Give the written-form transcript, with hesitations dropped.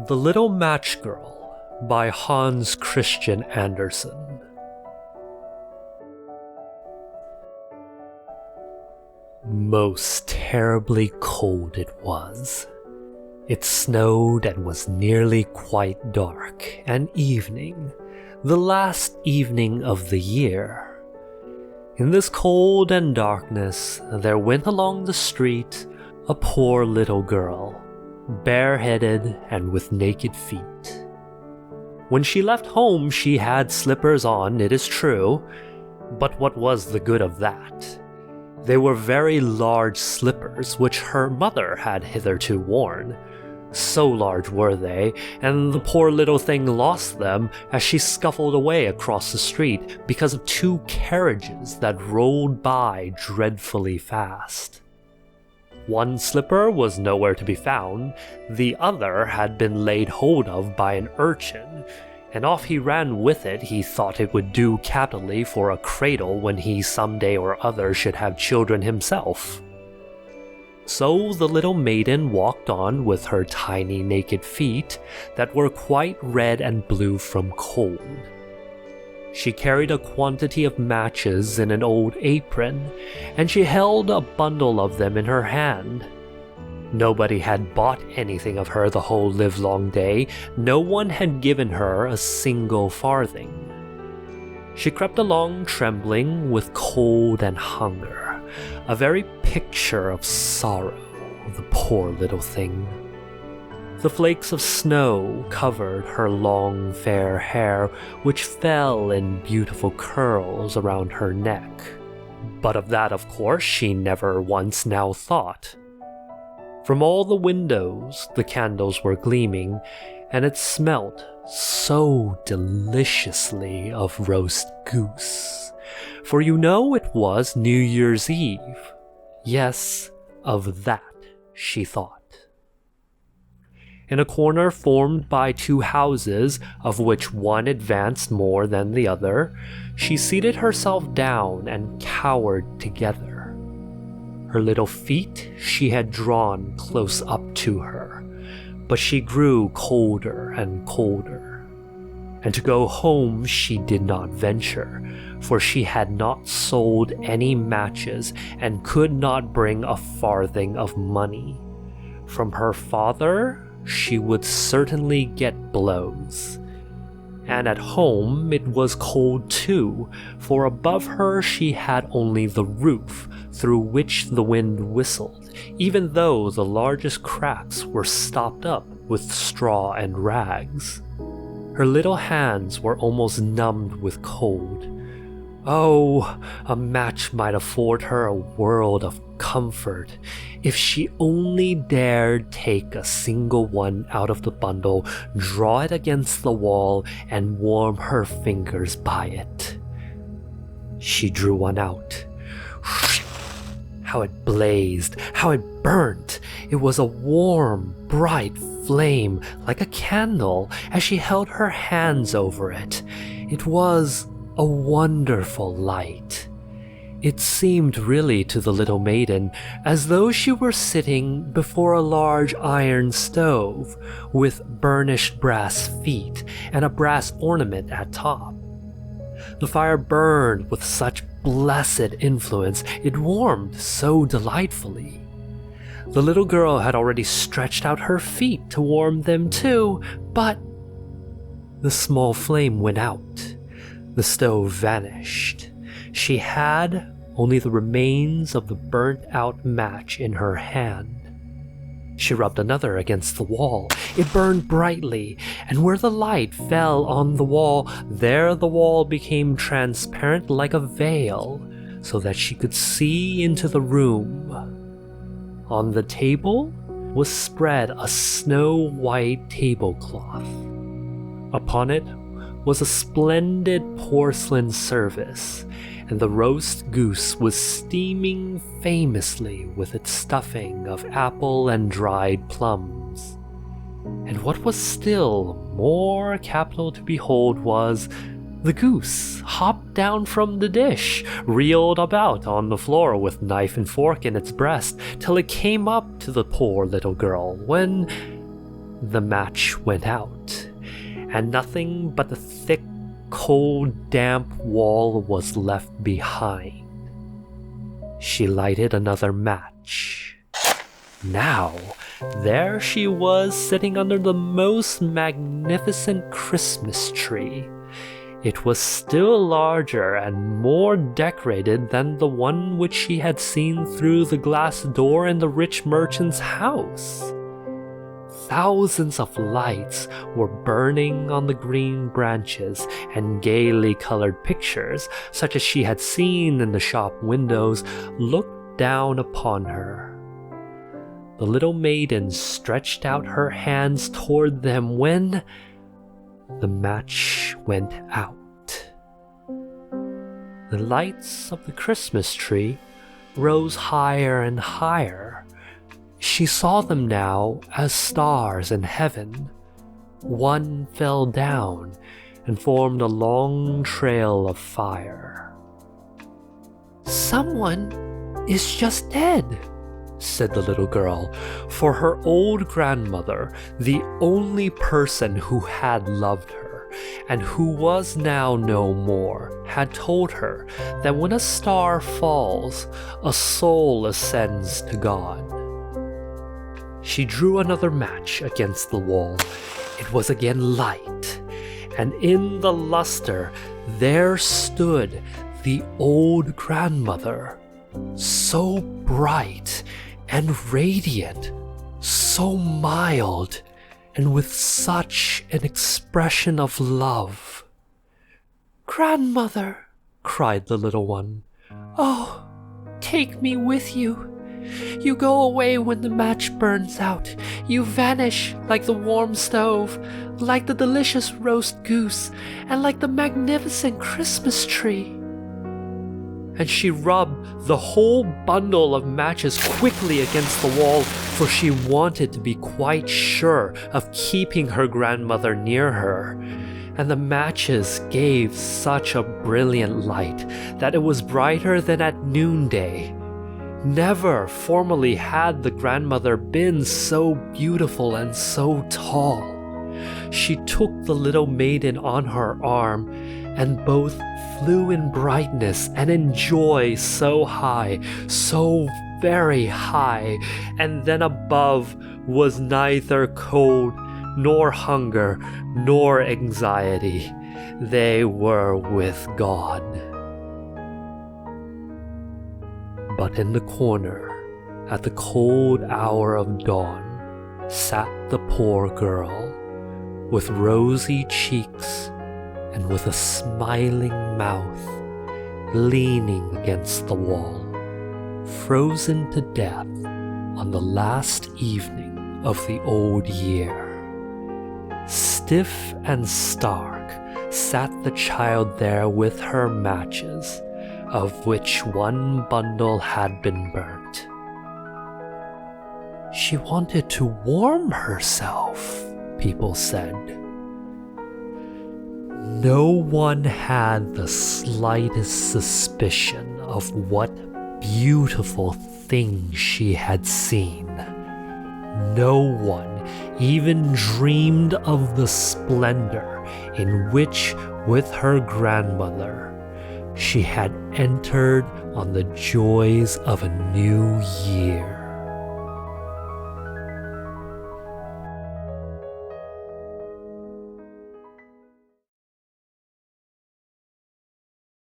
The Little Match Girl by Hans Christian Andersen. Most terribly cold it was. It snowed and was nearly quite dark, and evening, the last evening of the year. In this cold and darkness, there went along the street a poor little girl, bareheaded and with naked feet. When she left home, she had slippers on, it is true, but what was the good of that? They were very large slippers which her mother had hitherto worn. So large were they, and the poor little thing lost them as she scuffled away across the street because of two carriages that rolled by dreadfully fast. One slipper was nowhere to be found, the other had been laid hold of by an urchin, and off he ran with it. He thought it would do capitally for a cradle when he some day or other should have children himself. So the little maiden walked on with her tiny naked feet that were quite red and blue from cold. She carried a quantity of matches in an old apron, and she held a bundle of them in her hand. Nobody had bought anything of her the whole livelong day. No one had given her a single farthing. She crept along trembling with cold and hunger, a very picture of sorrow, the poor little thing. The flakes of snow covered her long fair hair, which fell in beautiful curls around her neck. But of that, of course, she never once now thought. From all the windows the candles were gleaming, and it smelt so deliciously of roast goose. For you know it was New Year's Eve. Yes, of that she thought. In a corner formed by two houses, of which one advanced more than the other, she seated herself down and cowered together. Her little feet she had drawn close up to her, but she grew colder and colder. And to go home she did not venture, for she had not sold any matches and could not bring a farthing of money. From her father she would certainly get blows. And at home it was cold too, for above her she had only the roof through which the wind whistled, even though the largest cracks were stopped up with straw and rags. Her little hands were almost numbed with cold. Oh, a match might afford her a world of comfort if she only dared take a single one out of the bundle, draw it against the wall, and warm her fingers by it. She drew one out. How it blazed, how it burnt! It was a warm, bright flame, like a candle, as she held her hands over it. It was a wonderful light. It seemed really to the little maiden as though she were sitting before a large iron stove with burnished brass feet and a brass ornament at top. The fire burned with such blessed influence, it warmed so delightfully. The little girl had already stretched out her feet to warm them too, but the small flame went out. The stove vanished. She had only the remains of the burnt-out match in her hand. She rubbed another against the wall. It burned brightly, and where the light fell on the wall, there the wall became transparent like a veil, so that she could see into the room. On the table was spread a snow-white tablecloth. Upon it was a splendid porcelain service, and the roast goose was steaming famously with its stuffing of apple and dried plums. And what was still more capital to behold was the goose hopped down from the dish, reeled about on the floor with knife and fork in its breast, till it came up to the poor little girl, when the match went out, and nothing but the thick, cold, damp wall was left behind. She lighted another match. Now, there she was sitting under the most magnificent Christmas tree. It was still larger and more decorated than the one which she had seen through the glass door in the rich merchant's house. Thousands of lights were burning on the green branches, and gaily colored pictures, such as she had seen in the shop windows, looked down upon her. The little maiden stretched out her hands toward them when the match went out. The lights of the Christmas tree rose higher and higher. She saw them now as stars in heaven. One fell down and formed a long trail of fire. "Someone is just dead," said the little girl, for her old grandmother, the only person who had loved her, and who was now no more, had told her that when a star falls, a soul ascends to God. She drew another match against the wall. It was again light, and in the luster there stood the old grandmother, so bright and radiant, so mild, and with such an expression of love. "Grandmother," cried the little one, "oh, take me with you. You go away when the match burns out. You vanish like the warm stove, like the delicious roast goose, and like the magnificent Christmas tree." And she rubbed the whole bundle of matches quickly against the wall, for she wanted to be quite sure of keeping her grandmother near her. And the matches gave such a brilliant light that it was brighter than at noonday. Never formerly had the grandmother been so beautiful and so tall. She took the little maiden on her arm, and both flew in brightness and in joy so high, so very high, and then above was neither cold, nor hunger, nor anxiety. They were with God. But in the corner, at the cold hour of dawn, sat the poor girl, with rosy cheeks and with a smiling mouth, leaning against the wall, frozen to death on the last evening of the old year. Stiff and stark sat the child there with her matches, of which one bundle had been burnt. She wanted to warm herself, people said. No one had the slightest suspicion of what beautiful thing she had seen. No one even dreamed of the splendor in which, with her grandmother, she had entered on the joys of a new year.